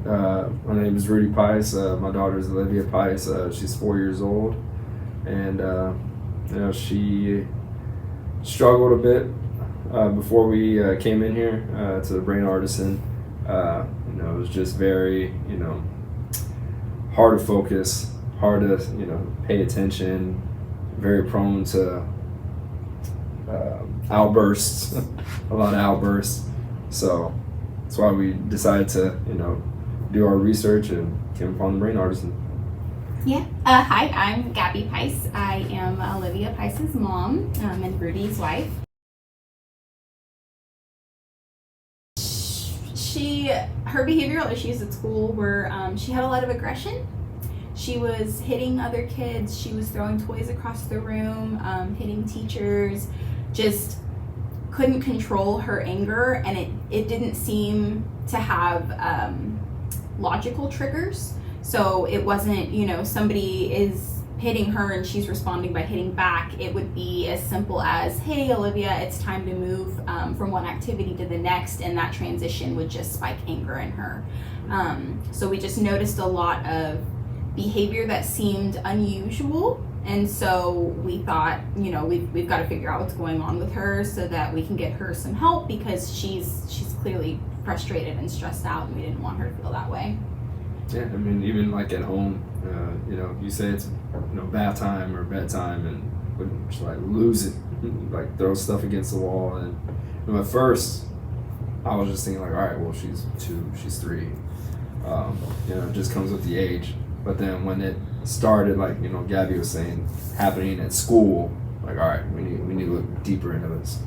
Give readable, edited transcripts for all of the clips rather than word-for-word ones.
My name is Rudy Pice. My daughter is Olivia Pice. She's 4 years old, and she struggled a bit before we came in here to the Brain Artisan. It was just very hard to focus, hard to pay attention, very prone to outbursts, a lot of outbursts. So that's why we decided to do our research and came upon the Brain Artisan. Yeah. Hi, I'm Gabby Pice. I am Olivia Pice's mom and Rudy's wife. Her behavioral issues at school were she had a lot of aggression. She was hitting other kids. She was throwing toys across the room, hitting teachers. Just couldn't control her anger, and it didn't seem to have logical triggers. So it wasn't, somebody is hitting her and she's responding by hitting back. It would be as simple as, hey, Olivia, it's time to move from one activity to the next, and that transition would just spike anger in her. So we just noticed a lot of behavior that seemed unusual, and so we thought, we've got to figure out what's going on with her so that we can get her some help, because she's clearly frustrated and stressed out, and we didn't want her to feel that way. Yeah, I mean, even like at home, you say it's bath time or bedtime, and would just like lose it, like throw stuff against the wall. And at first, I was just thinking like, all right, well, she's 2, she's 3, it just comes with the age. But then when it started, like Gabby was saying, happening at school, like, all right, we need to look deeper into this.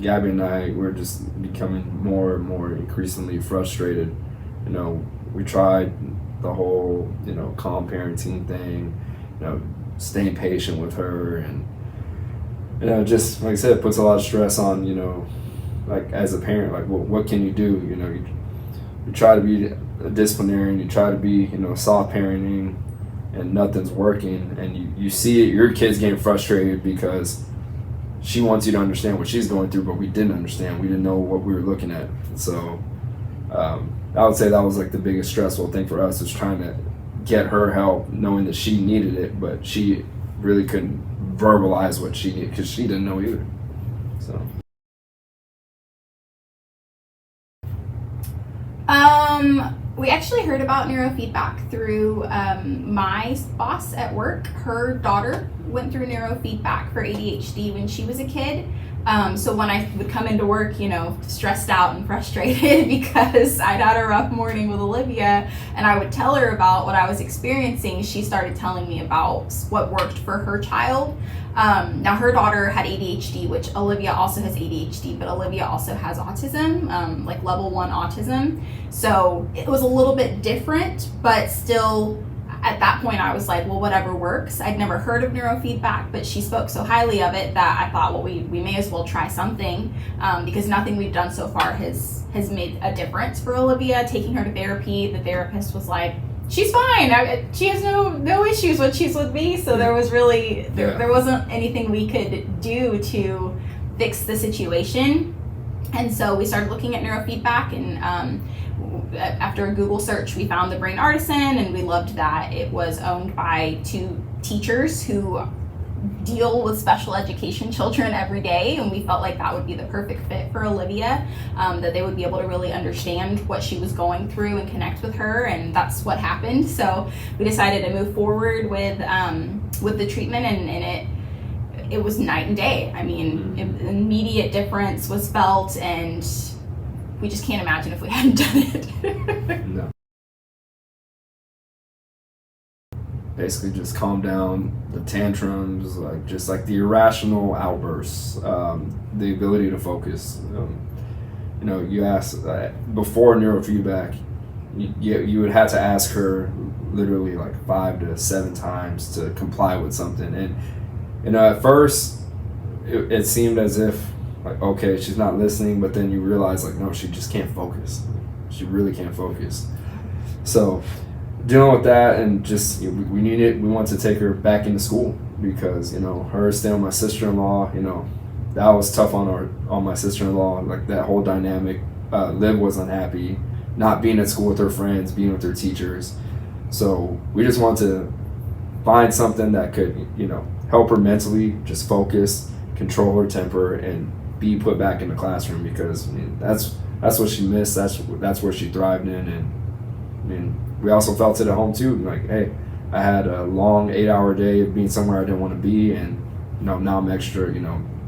Gabby and I were just becoming more and more increasingly frustrated. We tried the whole, calm parenting thing, staying patient with her, and just like I said, it puts a lot of stress on, like as a parent, like what can you do? You try to be a disciplinarian, you try to be, soft parenting, and nothing's working, and you see it, your kid's getting frustrated because she wants you to understand what she's going through, but we didn't understand. We didn't know what we were looking at. So I would say that was like the biggest stressful thing for us, is trying to get her help, knowing that she needed it, but she really couldn't verbalize what she needed because she didn't know either. So. We actually heard about neurofeedback through my boss at work. Her daughter went through neurofeedback for ADHD when she was a kid. So when I would come into work, stressed out and frustrated because I'd had a rough morning with Olivia, and I would tell her about what I was experiencing, she started telling me about what worked for her child. Now her daughter had ADHD, which Olivia also has ADHD, but Olivia also has autism, like level 1 autism. So it was a little bit different, but still at that point I was like, well, whatever works. I'd never heard of neurofeedback, but she spoke so highly of it that I thought, well, we may as well try something, because nothing we've done so far has made a difference for Olivia. Taking her to therapy, the therapist was like, she's fine. She has no issues when she's with me. So there was really, there wasn't anything we could do to fix the situation. And so we started looking at neurofeedback, and after a Google search, we found the Brain Artisan, and we loved that it was owned by 2 teachers who deal with special education children every day, and we felt like that would be the perfect fit for Olivia, that they would be able to really understand what she was going through and connect with her, and that's what happened. So we decided to move forward with the treatment, and it was night and day. I mean, immediate difference was felt, and we just can't imagine if we hadn't done it. No. Basically just calm down the tantrums, just like the irrational outbursts, the ability to focus. You asked before neurofeedback, you would have to ask her literally like 5 to 7 times to comply with something, and at first it seemed as if like, okay, she's not listening, but then you realize like, no, she just can't focus. She really can't focus. So dealing with that, and just we want to take her back into school, because her staying with my sister-in-law, that was tough on my sister-in-law, like that whole dynamic. Liv was unhappy, not being at school with her friends, being with her teachers. So we just want to find something that could, help her mentally, just focus, control her temper, and be put back in the classroom, because that's what she missed. That's where she thrived in. And we also felt it at home too. Like, hey, I had a long 8-hour day of being somewhere I didn't want to be, and now I'm extra,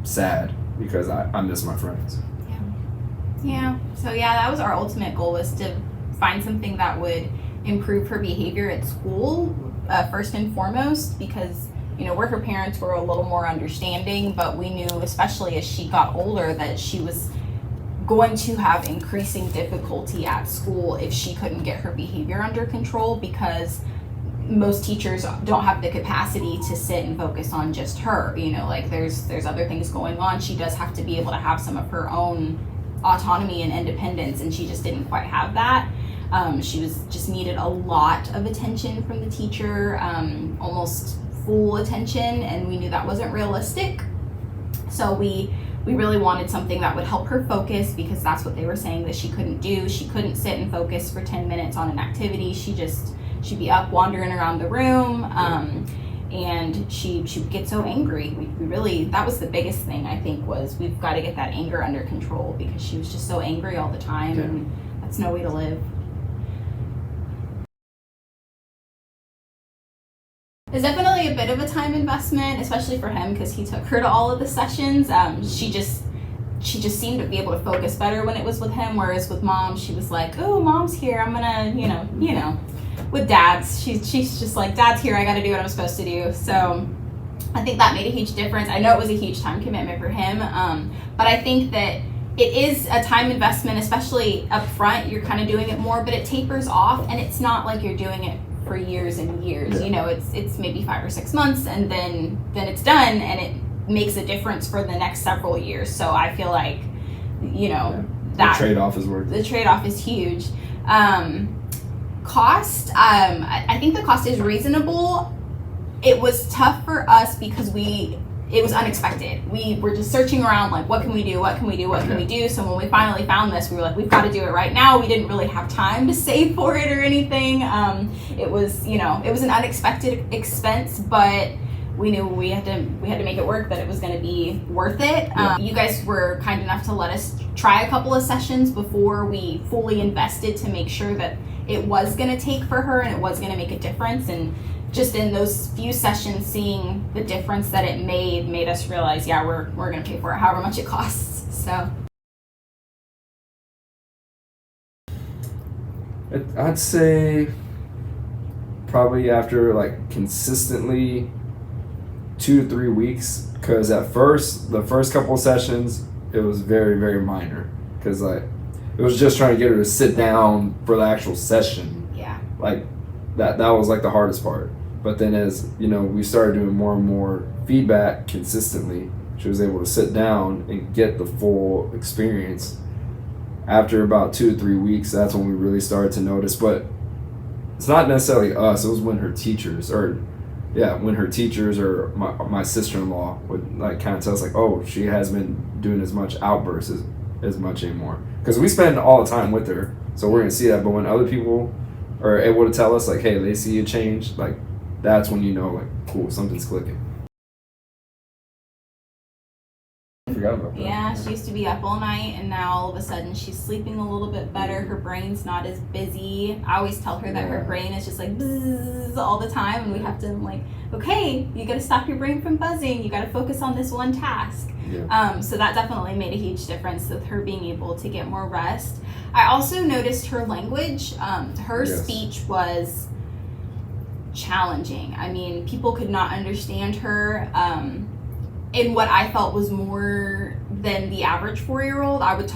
sad because I miss my friends. Yeah. So that was our ultimate goal, was to find something that would improve her behavior at school, first and foremost, because where her parents were a little more understanding, but we knew, especially as she got older, that she was going to have increasing difficulty at school if she couldn't get her behavior under control, because most teachers don't have the capacity to sit and focus on just her. Like there's other things going on. She does have to be able to have some of her own autonomy and independence, and she just didn't quite have that. She just needed a lot of attention from the teacher, almost full attention, and we knew that wasn't realistic. So we really wanted something that would help her focus, because that's what they were saying that she couldn't do. She couldn't sit and focus for 10 minutes on an activity. She'd be up wandering around the room, and she would get so angry. We really, that was the biggest thing, I think, was we've got to get that anger under control, because she was just so angry all the time, and that's no way to live. It's definitely a bit of a time investment, especially for him, because he took her to all of the sessions. She just seemed to be able to focus better when it was with him, whereas with mom, she was like, oh, mom's here, I'm gonna, with dads, she's just like, dad's here, I gotta do what I'm supposed to do. So I think that made a huge difference. I know it was a huge time commitment for him, but I think that it is a time investment, especially up front. You're kind of doing it more, but it tapers off, and it's not like you're doing it for years and years. It's maybe 5 or 6 months, and then it's done, and it makes a difference for the next several years. So I feel like that the trade-off is worth it. The trade-off is huge. Cost, I think the cost is reasonable. It was tough for us because it was unexpected. We were just searching around, like, what can we do? So when we finally found this, we were like, we've got to do it right now. We didn't really have time to save for it or anything. It was an unexpected expense, but we knew we had to make it work, that it was going to be worth it. You guys were kind enough to let us try a couple of sessions before we fully invested, to make sure that it was going to take for her and it was going to make a difference. And just in those few sessions, seeing the difference that it made us realize, we're going to pay for it however much it costs. So I'd say probably after consistently 2 to 3 weeks, because at first, the first couple of sessions, it was very, very minor, because it was just trying to get her to sit down for the actual session. That was the hardest part. But then as we started doing more and more feedback consistently, she was able to sit down and get the full experience. After about 2 to 3 weeks, that's when we really started to notice. But it's not necessarily us. It was when her teachers, or my sister-in-law would kind of tell us, oh, she hasn't been doing as much outbursts as much anymore. Because we spend all the time with her, so we're gonna see that. But when other people are able to tell us hey, they see a change, that's when cool, something's clicking. I forgot about that. Yeah, she used to be up all night, and now all of a sudden she's sleeping a little bit better. Her brain's not as busy. I always tell her that her brain is just buzz all the time, and we have to okay, you got to stop your brain from buzzing. You got to focus on this one task. So that definitely made a huge difference with her being able to get more rest. I also noticed her language. Her speech was challenging. I mean, people could not understand her in what I felt was more than the average 4-year-old. I would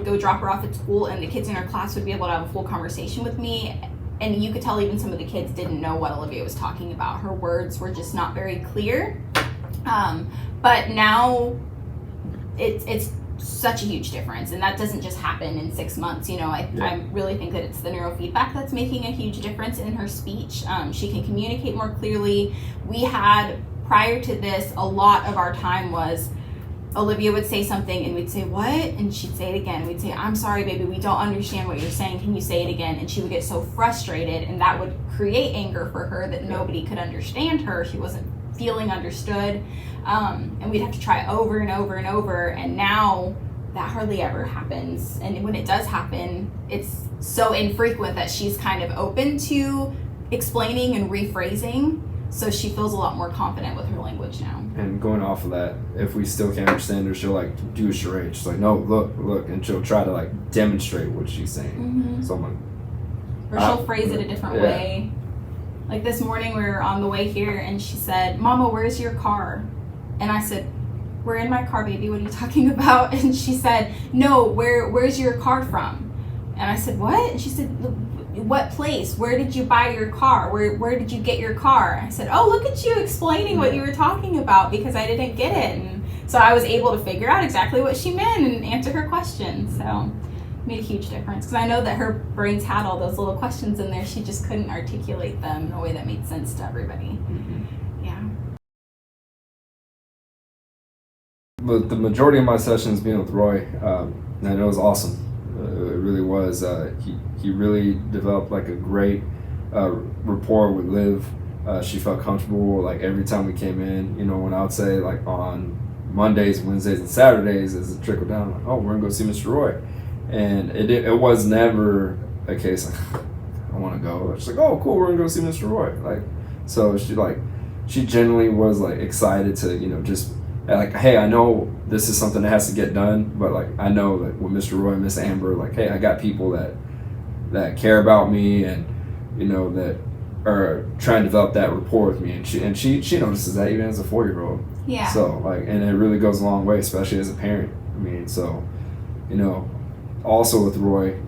go drop her off at school, and the kids in her class would be able to have a full conversation with me, and you could tell even some of the kids didn't know what Olivia was talking about. Her words were just not very clear. But now it's such a huge difference, and that doesn't just happen in 6 months. I really think that it's the neurofeedback that's making a huge difference in her speech. She can communicate more clearly. We had, prior to this, a lot of our time was Olivia would say something and we'd say, what? And she'd say it again. We'd say, I'm sorry, baby, we don't understand what you're saying. Can you say it again? And she would get so frustrated, and that would create anger for her that nobody could understand her. She wasn't feeling understood. And we'd have to try over and over and over. And now that hardly ever happens. And when it does happen, it's so infrequent that she's kind of open to explaining and rephrasing. So she feels a lot more confident with her language now. And going off of that, if we still can't understand her, she'll like do a charade. She's like, no, look, and she'll try to like demonstrate what she's saying. Mm-hmm. So I'm like, or she'll phrase it a different way. Like this morning we were on the way here and she said, Mama, where's your car? And I said, we're in my car, baby, what are you talking about? And she said, no, where's your car from? And I said, what? And she said, what place? Where did you buy your car? Where did you get your car? I said, oh, look at you explaining what you were talking about, because I didn't get it. And so I was able to figure out exactly what she meant and answer her questions. So it made a huge difference, because I know that her brains had all those little questions in there. She just couldn't articulate them in a way that made sense to everybody. Mm-hmm. Yeah. But the majority of my sessions being with Roy, and it was awesome. It really was. He really developed like a great rapport with Liv. She felt comfortable like every time we came in. You know, when I would say like on Mondays, Wednesdays, and Saturdays, as it trickled down, like, oh, we're gonna go see Mr. Roy, and it was never a case like I want to go. She's like, oh, cool, we're gonna go see Mr. Roy. Like, so she genuinely was like excited to, you know, just like, hey, I know this is something that has to get done, but like I know that with Mr. Roy and Miss Amber, like, hey, I got people that care about me, and you know, that are trying to develop that rapport with me, and she notices that even as a 4-year-old. Yeah. So like, and it really goes a long way, especially as a parent. I mean, so, you know, also with Roy,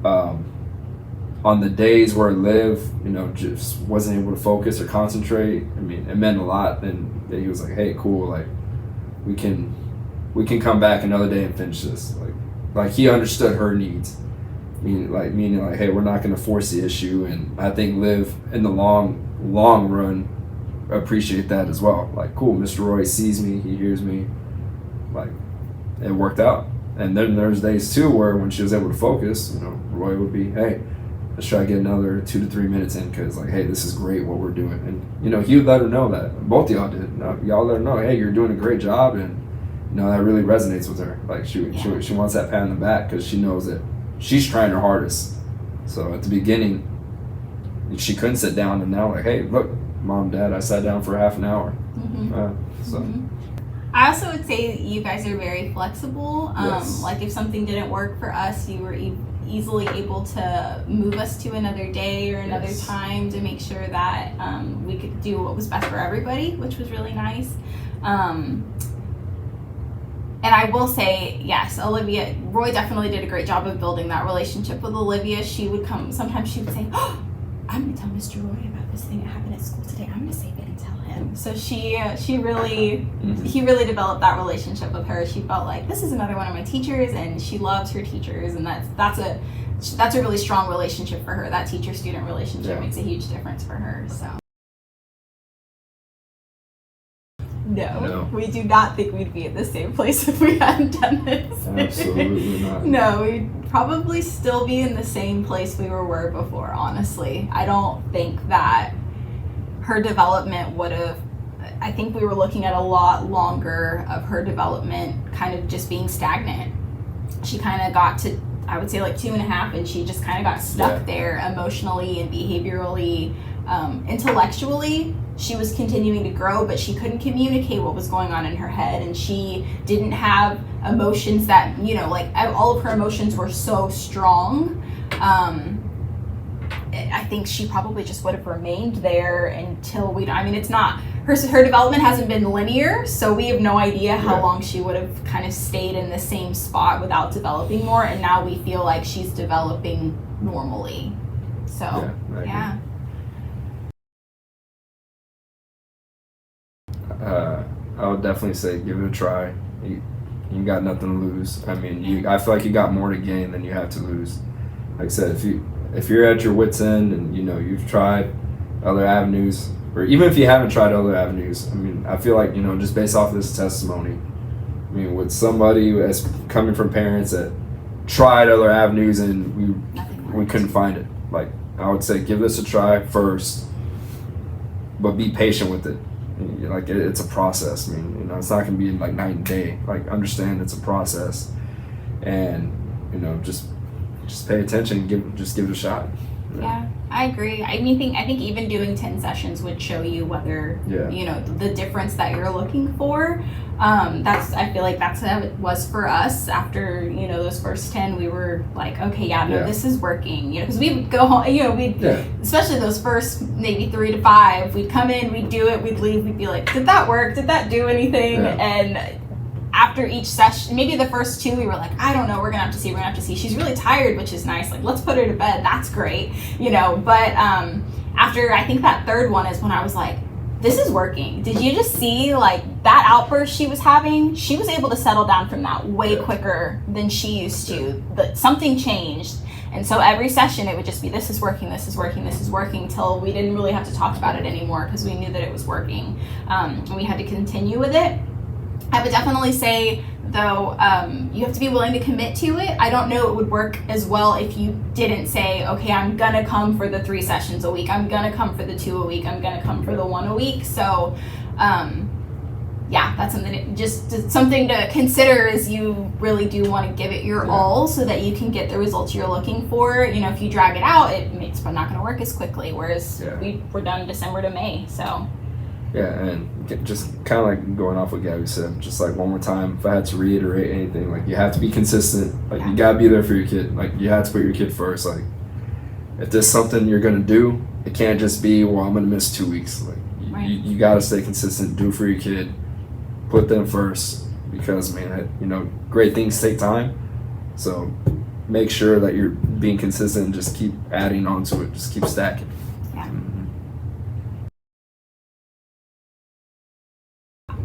on the days where Liv, you know, just wasn't able to focus or concentrate, I mean, it meant a lot. And he was like, hey, cool, like we can come back another day and finish this. Like he understood her needs. Meaning like, hey, we're not going to force the issue. And I think Liv in the long run appreciate that as well. Like, cool, Mr. Roy sees me, he hears me. Like, it worked out. And then there's days too where when she was able to focus, you know, Roy would be, hey, let's try to get another 2 to 3 minutes in, because like, hey, this is great what we're doing. And you know, he would let her know that. Both of y'all did. Y'all let her know, hey, you're doing a great job, and you know, that really resonates with her. Like she wants that pat on the back, because she knows that she's trying her hardest. So at the beginning, she couldn't sit down, and now like, hey, look, Mom, Dad, I sat down for half an hour. Mm-hmm. Mm-hmm. I also would say that you guys are very flexible. Yes. Like if something didn't work for us, you were easily able to move us to another day or another time to make sure that we could do what was best for everybody, which was really nice. And I will say, yes, Roy definitely did a great job of building that relationship with Olivia. She would come, sometimes she would say, oh, I'm going to tell Mr. Roy about this thing that happened at school today. I'm going to save it and tell him. So he really developed that relationship with her. She felt like, this is another one of my teachers, and she loves her teachers, and that's a really strong relationship for her. That teacher-student relationship makes a huge difference for her. So. No, we do not think we'd be at the same place if we hadn't done this. Absolutely not. No, we'd probably still be in the same place we were before, honestly. I don't think that her development would have, I think we were looking at a lot longer of her development kind of just being stagnant. She kind of got to, I would say like 2.5, and she just kind of got stuck there emotionally and behaviorally. Intellectually, she was continuing to grow, but she couldn't communicate what was going on in her head, and she didn't have emotions that, you know, like all of her emotions were so strong. I think she probably just would have remained there until it's not, her development hasn't been linear, so we have no idea how long she would have kind of stayed in the same spot without developing more, and now we feel like she's developing normally. So, yeah. I would definitely say give it a try. You got nothing to lose. I mean, I feel like you got more to gain than you have to lose. Like I said, if you're at your wit's end and you know you've tried other avenues, or even if you haven't tried other avenues, I mean, I feel like, you know, just based off of this testimony, I mean, with somebody that's coming from parents that tried other avenues and we couldn't find it. Like, I would say give this a try first, but be patient with it. Like, it's a process. I mean, you know, it's not going to be like night and day. Like, understand it's a process, and you know, just pay attention and just give it a shot. Yeah, I agree. I think even doing 10 sessions would show you whether, you know, the difference that you're looking for. I feel like that's how it was for us. After, you know, those first 10, we were like, okay, this is working. You know, because we would go home, you know, especially those first maybe 3 to 5, we'd come in, we'd do it, we'd leave, we'd be like, did that work? Did that do anything? And after each session, maybe the first 2, we were like, I don't know, we're gonna have to see. She's really tired, which is nice. Like, let's put her to bed. That's great, you know. But after, I think that 3rd one is when I was like, this is working. Did you just see, like, that outburst she was having? She was able to settle down from that way quicker than she used to. But something changed. And so every session, it would just be, this is working, till we didn't really have to talk about it anymore because we knew that it was working. And we had to continue with it. I would definitely say, though, you have to be willing to commit to it. I don't know it would work as well if you didn't say, okay, I'm gonna come for the 3 sessions a week, I'm gonna come for the 2 a week, I'm gonna come for the 1 a week. So that's something to consider, is you really do want to give it your all so that you can get the results you're looking for. You know, if you drag it out, it's not going to work as quickly, whereas we're done December to May. So and just kind of like going off what Gabby said, just like one more time, if I had to reiterate anything, like, you have to be consistent. Like, you gotta be there for your kid. Like, you have to put your kid first. Like, if there's something you're gonna do, it can't just be, well, I'm gonna miss 2 weeks. Like, you gotta stay consistent. Do for your kid. Put them first, because, man, you know, great things take time. So make sure that you're being consistent and just keep adding on to it. Just keep stacking.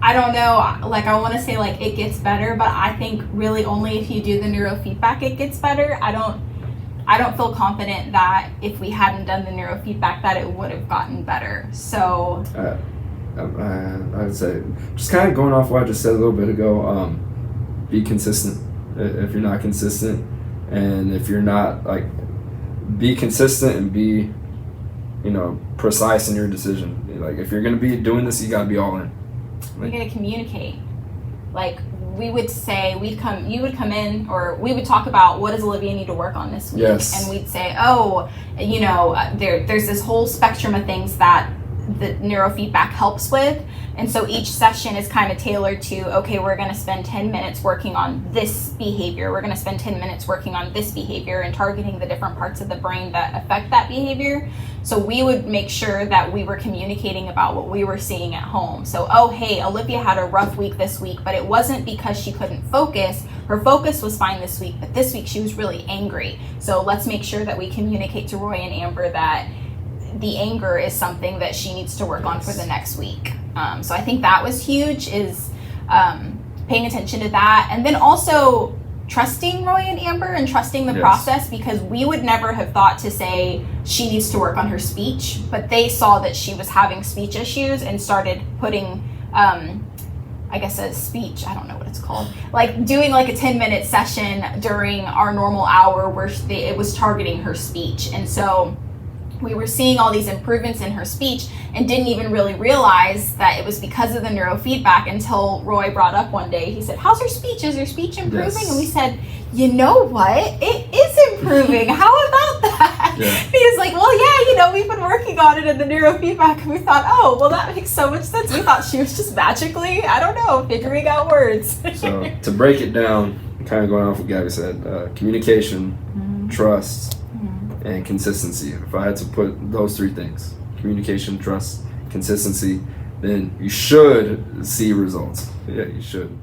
I don't know, like, I want to say, like, it gets better, but I think really only if you do the neurofeedback it gets better. I don't feel confident that if we hadn't done the neurofeedback that it would have gotten better. So I would say, just kind of going off what I just said a little bit ago, be consistent. If you're not consistent, and if you're not, like, be consistent and be, you know, precise in your decision. Like, if you're going to be doing this, you got to be all in. Like, you got to communicate. Like, we would say, you would come in, or we would talk about, what does Olivia need to work on this week? And we'd say, oh, you know, there's this whole spectrum of things that the neurofeedback helps with. And so each session is kind of tailored to, okay, we're going to spend 10 minutes working on this behavior. We're going to spend 10 minutes working on this behavior and targeting the different parts of the brain that affect that behavior. So we would make sure that we were communicating about what we were seeing at home. So, oh, hey, Olivia had a rough week this week, but it wasn't because she couldn't focus. Her focus was fine this week, but this week she was really angry. So let's make sure that we communicate to Roy and Amber that the anger is something that she needs to work on for the next week. So I think that was huge, is paying attention to that. And then also trusting Roy and Amber and trusting the process, because we would never have thought to say she needs to work on her speech, but they saw that she was having speech issues and started putting, I guess a speech, I don't know what it's called, like doing like a 10-minute session during our normal hour where it was targeting her speech. And so we were seeing all these improvements in her speech and didn't even really realize that it was because of the neurofeedback until Roy brought up one day. He said, how's her speech? Is her speech improving? And we said, you know what? It is improving. How about that? He was like, well, yeah, you know, we've been working on it in the neurofeedback. And we thought, oh, well, that makes so much sense. We thought she was just magically, I don't know, figuring out words. So to break it down, kind of going off what Gabby said, communication, trust, and consistency. If I had to put those 3 things, communication, trust, consistency, then you should see results. Yeah, you should.